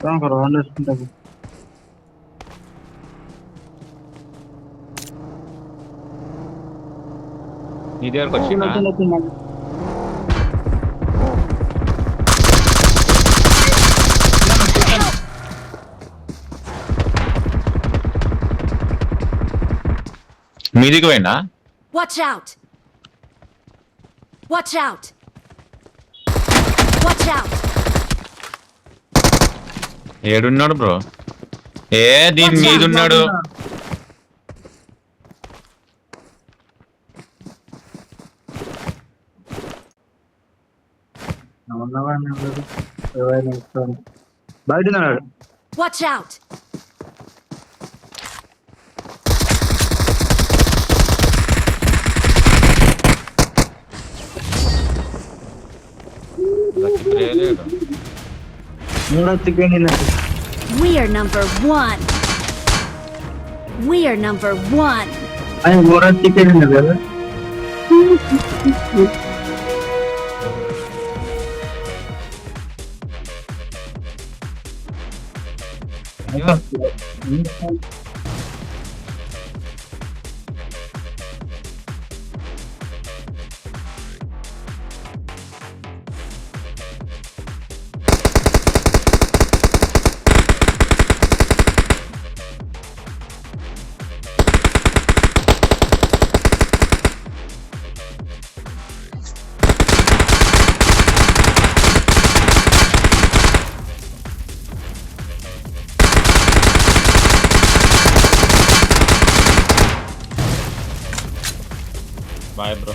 Round వేసుకుంటాము. నీ దగ్గరకు వచ్చిందా? వచ్చింది. మీదికి పోయినా? Watch out! Watch out! Watch out! ఏడున్నాడు బ్రో? దీని మీద ఉన్నాడు. బయట ఉన్నాడు. Watch out! మూడో chicken We are number one. We are number one. అది మూడో చికెన్ ఉంది కదా. Bye bro.